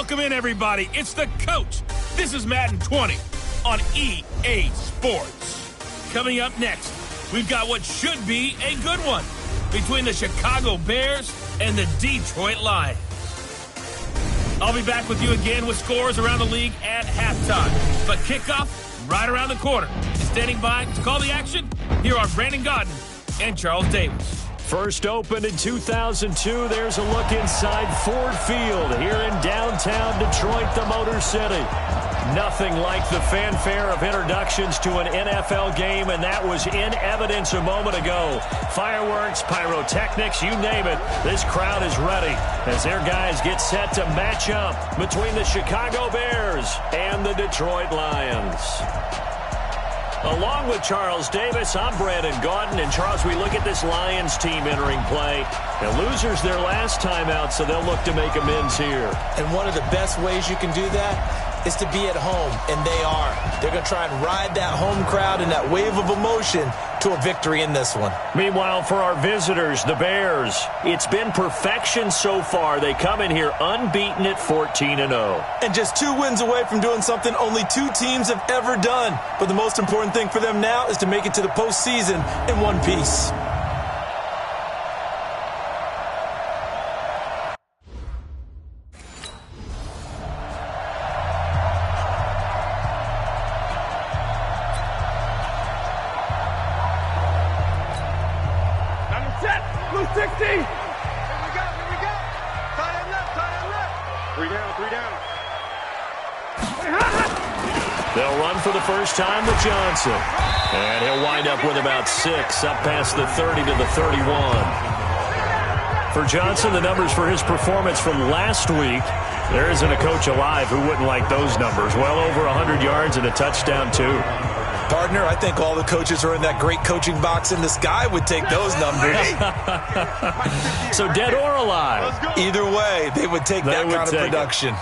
Welcome in, everybody. It's the coach. This is Madden 20 on EA Sports. Coming up next, we've got what should be a good one between the Chicago Bears and the Detroit Lions. I'll be back with you again with scores around the league at halftime. But kickoff right around the corner. Standing by to call the action, here are Brandon Godden and Charles Davis. First opened in 2002, there's a look inside Ford Field here in downtown Detroit, the Motor City. Nothing like the fanfare of introductions to an NFL game, and that was in evidence a moment ago. Fireworks, pyrotechnics, you name it, this crowd is ready as their guys get set to match up between the Chicago Bears and the Detroit Lions. Along with Charles Davis, I'm Brandon Gaudin. And Charles, we look at this Lions team entering play. The losers their last time out, so they'll look to make amends here. And one of the best ways you can do that is to be at home, and they are. They're going to try and ride that home crowd and that wave of emotion to a victory in this one. Meanwhile, for our visitors, the Bears, it's been perfection so far. They come in here unbeaten at 14-0. And just 2 wins away from doing something only 2 teams have ever done. But the most important thing for them now is to make it to the postseason in one piece. They'll run for the first time with Johnson. And he'll wind up with about 6, up past the 30 to the 31. For Johnson, the numbers for his performance from last week, there isn't a coach alive who wouldn't like those numbers. Well over 100 yards and a touchdown, too. Partner, I think all the coaches are in that great coaching box in the sky would take those numbers. So dead or alive? Either way, they would take that kind of production.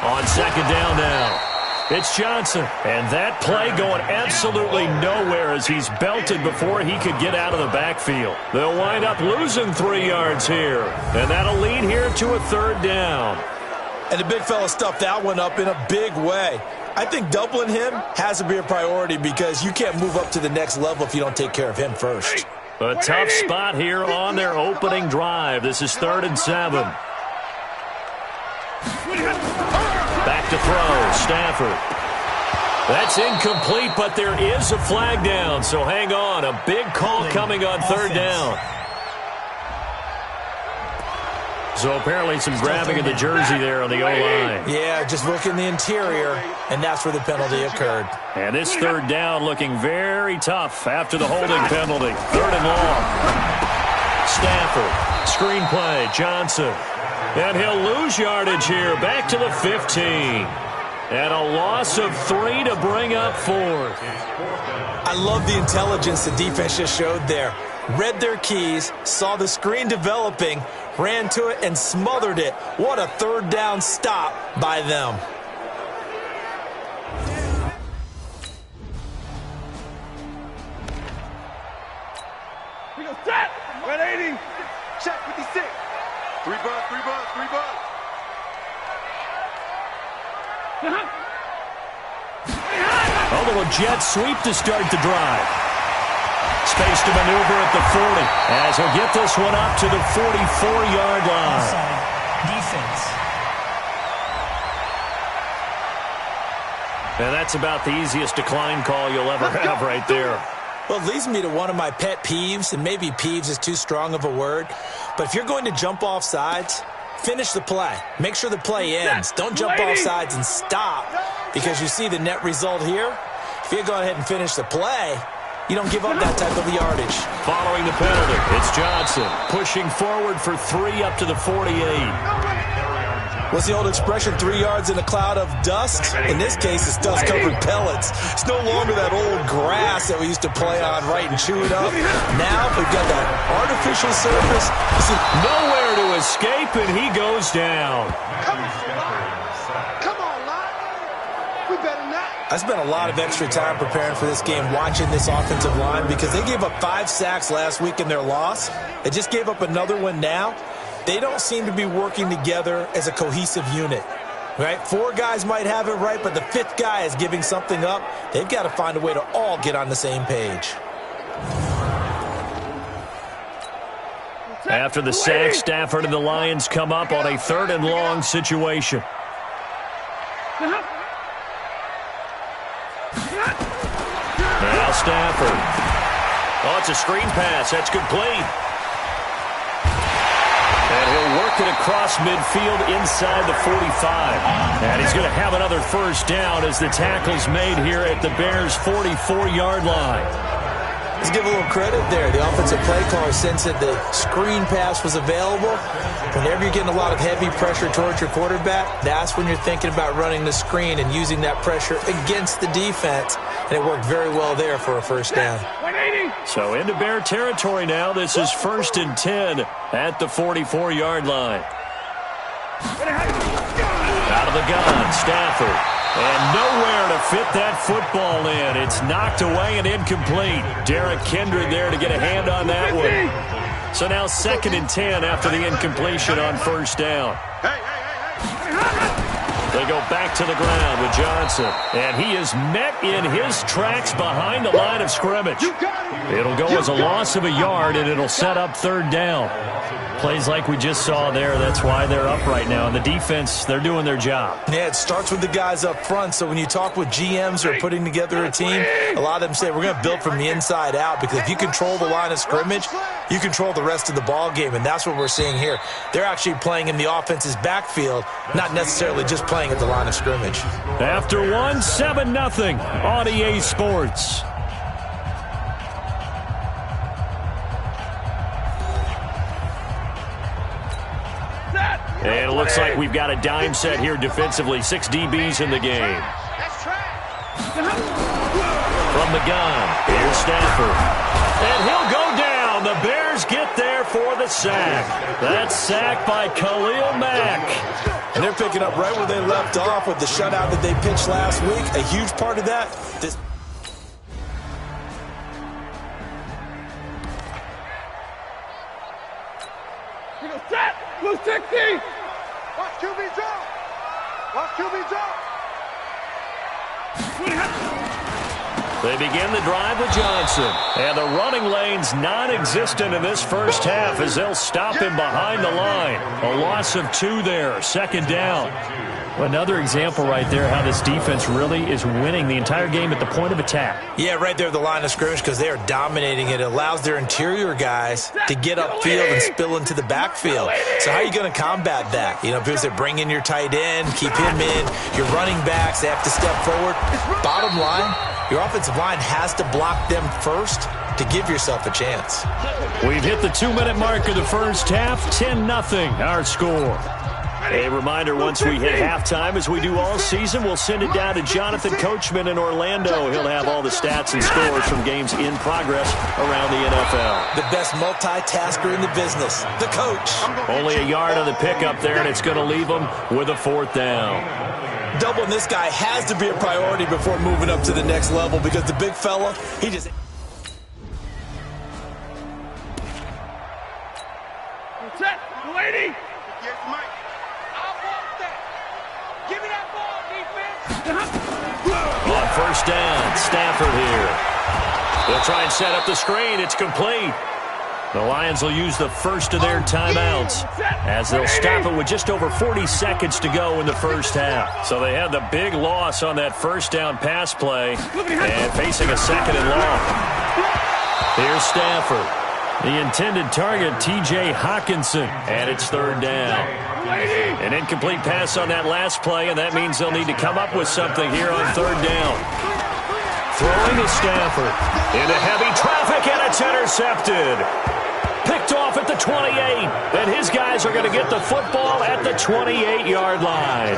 On second down now, it's Johnson. And that play going absolutely nowhere as he's belted before he could get out of the backfield. They'll wind up losing 3 yards here. And that'll lead here to a third down. And the big fella stuffed that one up in a big way. I think doubling him has to be a priority because you can't move up to the next level if you don't take care of him first. A tough spot here on their opening drive. This is 3rd and 7. Back to throw, Stafford. That's incomplete, but there is a flag down, so hang on. A big call coming on 3rd down. So apparently some grabbing of the jersey there on the O-line. Yeah, just look in the interior, and that's where the penalty occurred. And this 3rd down looking very tough after the holding penalty. 3rd and long. Stafford, screenplay, Johnson. And he'll lose yardage here, back to the 15. And a loss of 3 to bring up 4th. I love the intelligence the defense just showed there. Read their keys, saw the screen developing, ran to it, and smothered it. What a 3rd down stop by them. We go set. 180. Check 56. 3 bucks, 3 bucks, 3 bucks. A little jet sweep to start the drive. Space to maneuver at the 40 as he'll get this one up to the 44-yard line. Defense. And that's about the easiest decline call you'll ever have right there. Well, it leads me to one of my pet peeves, and maybe peeves is too strong of a word, but if you're going to jump off sides, finish the play. Make sure the play ends. Don't jump off sides and stop, because you see the net result here. If you go ahead and finish the play, you don't give up that type of yardage. Following the penalty, it's Johnson pushing forward for 3 up to the 48. What's the old expression, 3 yards in a cloud of dust? In this case, it's dust-covered pellets. It's no longer that old grass that we used to play on, right, and chew it up. Now we've got that artificial surface. Nowhere to escape, and he goes down. Come on, Lot. We better not. I spent a lot of extra time preparing for this game, watching this offensive line, because they gave up 5 sacks last week in their loss. They just gave up another one now. they don't seem to be working together as a cohesive unit. Right? 4 guys might have it right, but the 5th guy is giving something up. They've got to find a way to all get on the same page. After the sack, Stafford and the Lions come up on a 3rd and long situation. Now Stafford. Oh, it's a screen pass. That's complete. And he'll work it across midfield inside the 45. And he's going to have another first down as the tackle's made here at the Bears' 44-yard line. Let's give a little credit there. The offensive play caller sensed that the screen pass was available. Whenever you're getting a lot of heavy pressure towards your quarterback, that's when you're thinking about running the screen and using that pressure against the defense. And it worked very well there for a first down. So into Bear territory now. This is 1st and 10 at the 44-yard line. Out of the gun, Stafford. And nowhere to fit that football in. It's knocked away and incomplete. Derek Kindred there to get a hand on that one. So now 2nd and 10 after the incompletion on first down. They go back to the ground with Johnson. And he is met in his tracks behind the line of scrimmage. It'll go as a loss of a yard, and it'll set up 3rd down. Plays like we just saw there, that's why they're up right now. And the defense, they're doing their job. Yeah, it starts with the guys up front. So when you talk with GMs who are putting together a team, a lot of them say we're going to build from the inside out, because if you control the line of scrimmage, you control the rest of the ball game, and that's what we're seeing here. They're actually playing in the offense's backfield, not necessarily just playing at the line of scrimmage. After 1, 7-0 on EA Sports. And it looks like we've got a dime set here defensively. 6 DBs in the game. From the gun, here's Stafford. And he'll go down. The Bears get there for the sack. That sack by Khalil Mack. And they're picking up right where they left off with the shutout that they pitched last week. A huge part of that. Blue 60. Watch QB drop. Watch QB drop. They begin the drive with Johnson. And the running lane's non-existent in this first half as they'll stop him behind the line. A loss of 2 there. 2nd down. Another example right there how this defense really is winning the entire game at the point of attack. Yeah, right there at the line of scrimmage, because they are dominating it. It allows their interior guys to get upfield and spill into the backfield. So how are you going to combat that? You know, because they bring in your tight end, keep him in. Your running backs, they have to step forward. Bottom line, your offensive line has to block them first to give yourself a chance. We've hit the 2-minute mark of the first half. 10-0 our score. A reminder, once we hit halftime, as we do all season, we'll send it down to Jonathan Coachman in Orlando. He'll have all the stats and scores from games in progress around the NFL. The best multitasker in the business, the coach. Only a yard on the pickup there, and it's going to leave them with a 4th down. Doubling this guy has to be a priority before moving up to the next level, because the big fella, he just... Set, lady. Yes, Mike. Give me that ball, defense. On first down, Stafford here. They'll try and set up the screen. It's complete. The Lions will use the first of their timeouts as they'll stop it with just over 40 seconds to go in the first half. So they had the big loss on that first down pass play and facing a 2nd and long. Here's Stafford. The intended target, T.J. Hawkinson, and it's 3rd down. An incomplete pass on that last play, and that means they'll need to come up with something here on 3rd down. Throwing to Stafford. Into heavy traffic, and it's intercepted. Picked off at the 28, and his guys are going to get the football at the 28-yard line.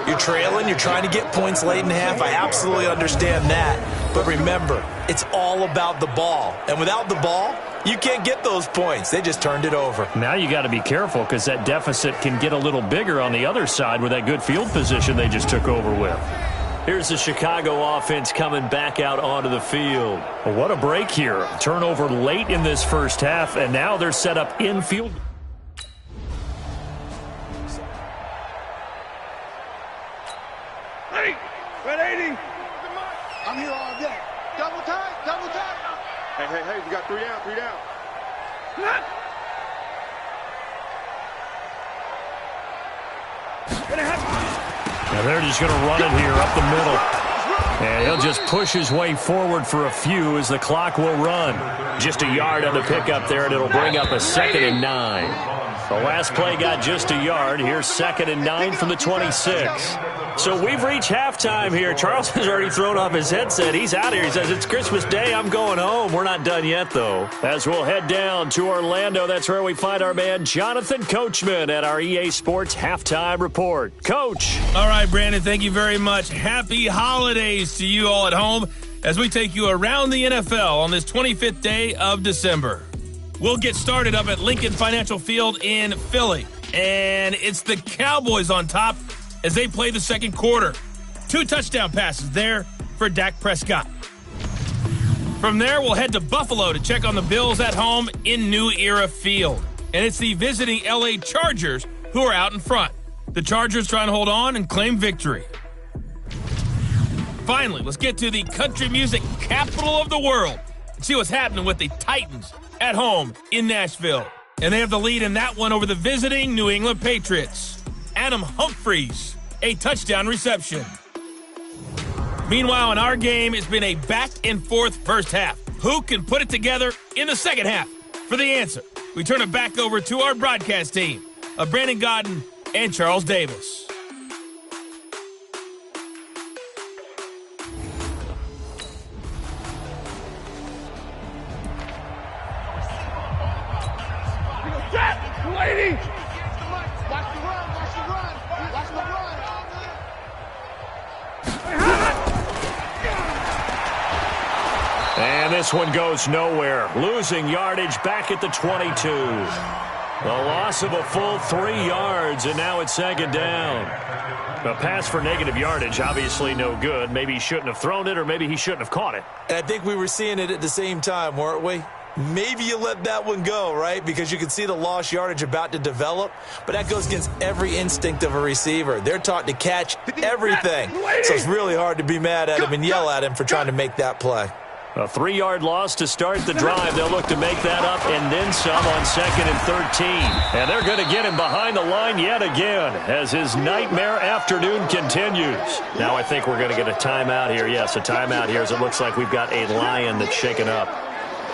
You're trailing, you're trying to get points late in half. I absolutely understand that. But remember, it's all about the ball. And without the ball, you can't get those points. They just turned it over. Now you got to be careful, because that deficit can get a little bigger on the other side with that good field position they just took over with. Here's the Chicago offense coming back out onto the field. Well, what a break here. Turnover late in this first half, and now they're set up infield. 180. I'm here all day. Double time, double time. Hey, we got 3 down, 3 down. Now they're just going to run it here up the middle. And he'll just push his way forward for a few as the clock will run. Just a yard on the pickup there, and it'll bring up a 2nd and 9. The last play got just a yard. Here's 2nd and 9 from the 26. So we've reached halftime here. Charles has already thrown off his headset. He's out here. He says, it's Christmas Day. I'm going home. We're not done yet, though. As we'll head down to Orlando, that's where we find our man Jonathan Coachman at our EA Sports Halftime Report. Coach. All right, Brandon, thank you very much. Happy holidays to you all at home as we take you around the NFL on this 25th day of December. We'll get started up at Lincoln Financial Field in Philly. And it's the Cowboys on top as they play the second quarter. 2 touchdown passes there for Dak Prescott. From there, we'll head to Buffalo to check on the Bills at home in New Era Field. And it's the visiting LA Chargers who are out in front. The Chargers trying to hold on and claim victory. Finally, let's get to the country music capital of the world and see what's happening with the Titans at home in Nashville. And they have the lead in that one over the visiting New England Patriots. Adam Humphries, a touchdown reception. Meanwhile, in our game, it's been a back-and-forth first half. Who can put it together in the second half? For the answer, we turn it back over to our broadcast team of Brandon Godden and Charles Davis. Lady! Watch the run, watch the run, watch the run. And this one goes nowhere. Losing yardage back at the 22. The loss of a full 3 yards, and now it's 2nd down. A pass for negative yardage, obviously no good. Maybe he shouldn't have thrown it, or maybe he shouldn't have caught it. And I think we were seeing it at the same time, weren't we? Maybe you let that one go, right? Because you can see the lost yardage about to develop. But that goes against every instinct of a receiver. They're taught to catch everything. So it's really hard to be mad at him and yell at him for trying to make that play. A 3-yard loss to start the drive. They'll look to make that up and then some on 2nd and 13. And they're going to get him behind the line yet again as his nightmare afternoon continues. Now I think we're going to get a timeout here. Yes, a timeout here as it looks like we've got a lion that's shaken up.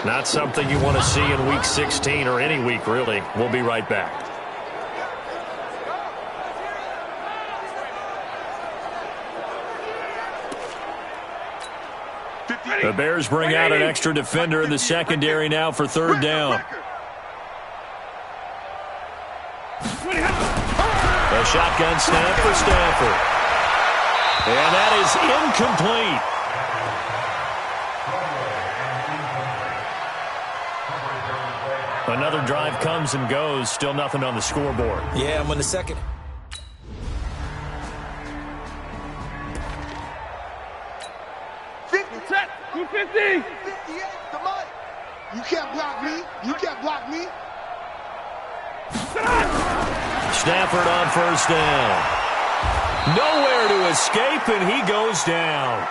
Not something you want to see in Week 16 or any week, really. We'll be right back. The Bears bring out an extra defender in the secondary now for 3rd down. A shotgun snap for Stafford. And that is incomplete. Another drive comes and goes. Still nothing on the scoreboard. Yeah, I'm on the second. Set, 250. 58, come on. You can't block me. You can't block me. Stafford on 1st down. Nowhere to escape, and he goes down.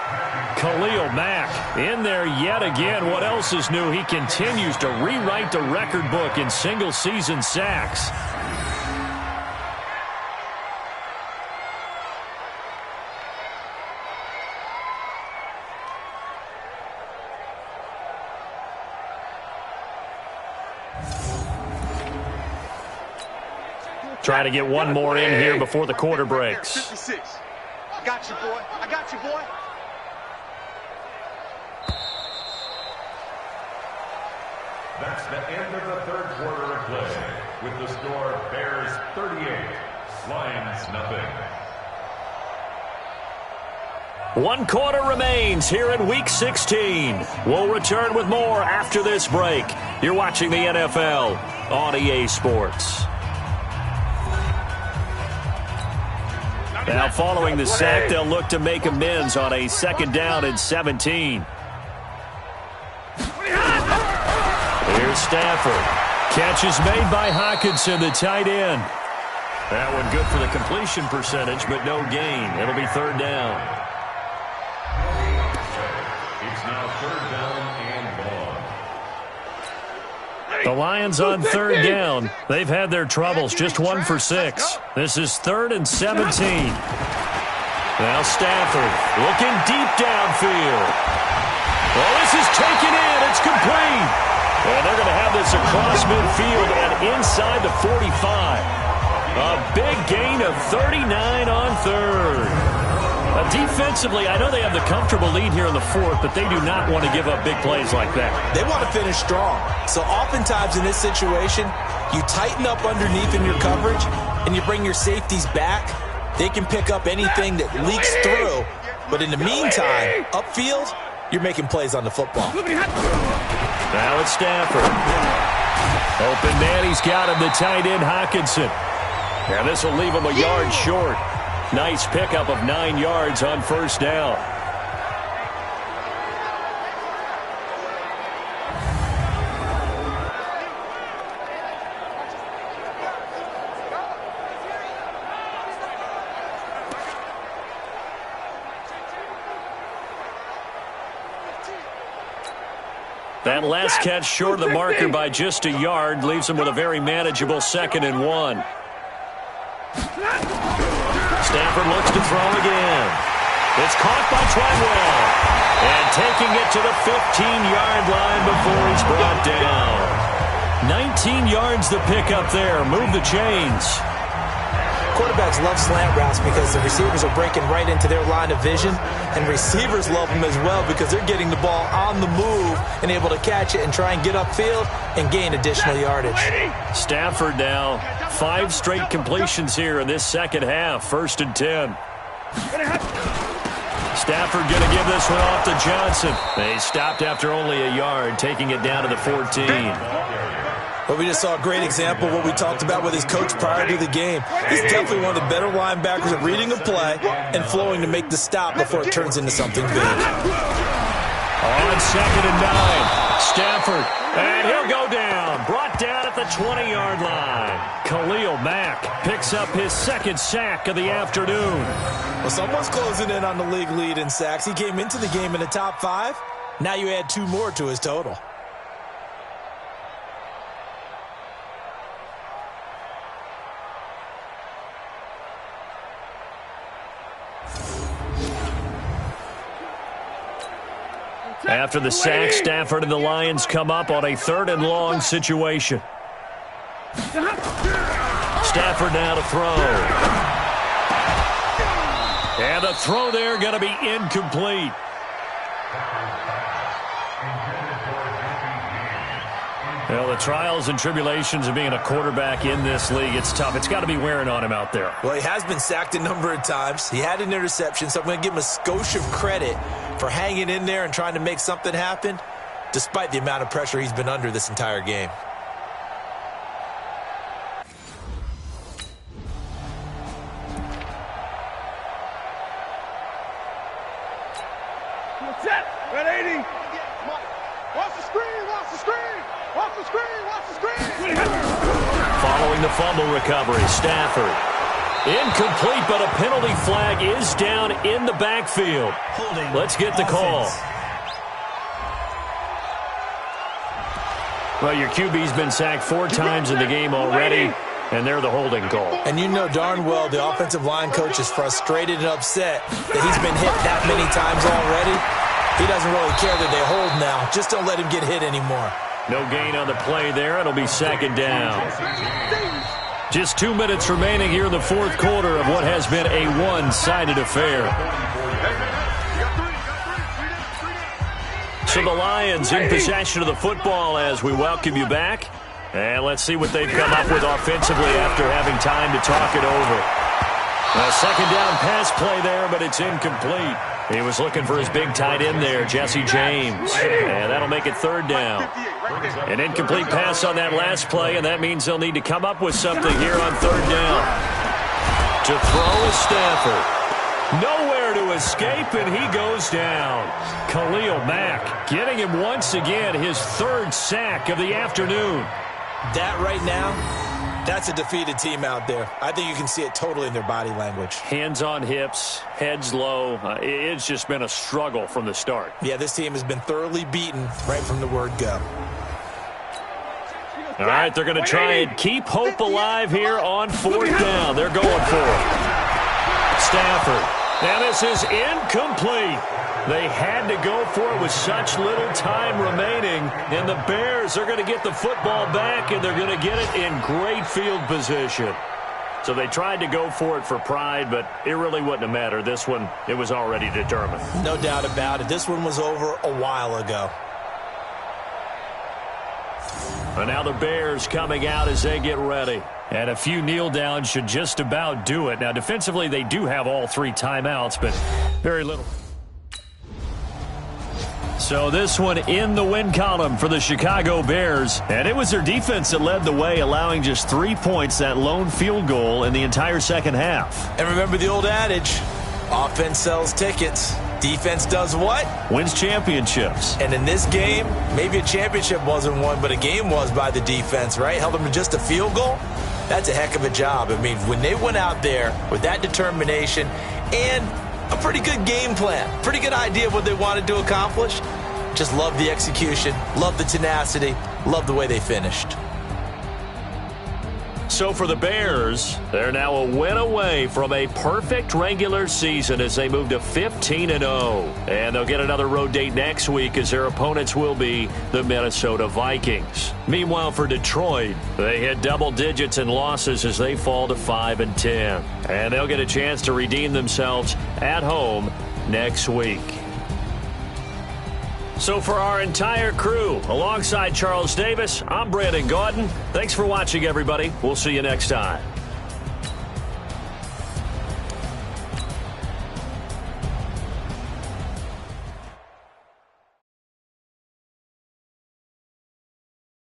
Khalil Mack in there yet again. What else is new? He continues to rewrite the record book in single-season sacks. Try to get one more in here before the quarter breaks. 56. I got you, boy. I got you, boy. That's the end of the 3rd quarter of play, with the score Bears 38, Lions nothing. 1 quarter remains here in Week 16. We'll return with more after this break. You're watching the NFL on EA Sports. Now, following the sack, they'll look to make amends on a 2nd down and 17. Here's Stafford. Catch is made by Hockenson, the tight end. That one good for the completion percentage, but no gain. It'll be third down. It's now third down and long. The Lions on third down. They've had their troubles, just 1 for 6. This is 3rd and 17. Now Stafford looking deep downfield. Well, this is taken in. It's complete. And they're going to have this across midfield and inside the 45. A big gain of 39 on third. Defensively, I know they have the comfortable lead here in the 4th, but they do not want to give up big plays like that. They want to finish strong. So oftentimes in this situation, you tighten up underneath in your coverage, and you bring your safeties back. They can pick up anything that leaks through. But in the meantime, upfield, you're making plays on the football. Now it's Stafford. Open man, he's got him, the tight end, Hockenson. And this will leave him a yard short. Nice pickup of 9 yards on first down. That last catch short of the marker by just a yard leaves him with a very manageable 2nd and 1. Stafford looks to throw again. It's caught by Treadwell. And taking it to the 15-yard line before he's brought down. 19 yards the pickup there. Move the chains. Quarterbacks love slant routes because the receivers are breaking right into their line of vision, and receivers love them as well because they're getting the ball on the move and able to catch it and try and get upfield and gain additional yardage. Stafford now, 5 straight completions here in this second half. 1st and 10. Stafford going to give this one off to Johnson. They stopped after only a yard, taking it down to the 14. But we just saw a great example of what we talked about with his coach prior to the game. He's definitely one of the better linebackers at reading a play and flowing to make the stop before it turns into something big. On 2nd and 9, Stafford, and he'll go down. Brought down at the 20-yard line. Khalil Mack picks up his 2nd sack of the afternoon. Well, someone's closing in on the league lead in sacks. He came into the game in the top 5. Now you add 2 more to his total. After the sack, Stafford and the Lions come up on a 3rd and long situation. Stafford now to throw. And the throw there going to be incomplete. Well, the trials and tribulations of being a quarterback in this league, it's tough. It's got to be wearing on him out there. Well, he has been sacked a number of times. He had an interception, so I'm going to give him a skosh of credit for hanging in there and trying to make something happen, despite the amount of pressure he's been under this entire game. Set. 180. Watch the screen. Watch the screen. Watch the screen. Watch the screen. Following the fumble recovery, Stafford. Incomplete, but a penalty flag is down in the backfield. Let's get the call. Well, your QB's been sacked 4 times in the game already, and they're the holding call. And you know darn well the offensive line coach is frustrated and upset that he's been hit that many times already. He doesn't really care that they hold now. Just don't let him get hit anymore. No gain on the play there. It'll be 2nd down. Just 2 minutes remaining here in the 4th quarter of what has been a one-sided affair. So the Lions in possession of the football as we welcome you back. And let's see what they've come up with offensively after having time to talk it over. A 2nd down pass play there, but it's incomplete. He was looking for his big tight end there, Jesse James. And that'll make it 3rd down. An incomplete pass on that last play, and that means they'll need to come up with something here on 3rd down. To throw is Stafford. Nowhere to escape, and he goes down. Khalil Mack getting him once again his 3rd sack of the afternoon. That right now That's a defeated team out there. I think you can see it totally in their body language. Hands on hips, heads low. It's just been a struggle from the start. Yeah, this team has been thoroughly beaten right from the word go. All right, they're going to try and keep hope alive here on 4th down. They're going for it. Stafford. And this is incomplete. They had to go for it with such little time remaining. And the Bears are going to get the football back, and they're going to get it in great field position. So they tried to go for it for pride, but it really wouldn't have mattered. This one, it was already determined. No doubt about it. This one was over a while ago. And now the Bears coming out as they get ready. And a few kneel downs should just about do it. Now, defensively, they do have all 3 timeouts, but very little. So this one in the win column for the Chicago Bears. And it was their defense that led the way, allowing just 3 points, that lone field goal in the entire second half. And remember the old adage, offense sells tickets. Defense does what? Wins championships. And in this game, maybe a championship wasn't won, but a game was by the defense, right? Held them to just a field goal. That's a heck of a job. I mean, when they went out there with that determination and a pretty good game plan, pretty good idea of what they wanted to accomplish, just love the execution, love the tenacity, love the way they finished. So for the Bears, they're now a win away from a perfect regular season as they move to 15-0. And they'll get another road date next week as their opponents will be the Minnesota Vikings. Meanwhile, for Detroit, they hit double digits in losses as they fall to 5-10. And they'll get a chance to redeem themselves at home next week. So for our entire crew, alongside Charles Davis, I'm Brandon Gaudin. Thanks for watching, everybody. We'll see you next time.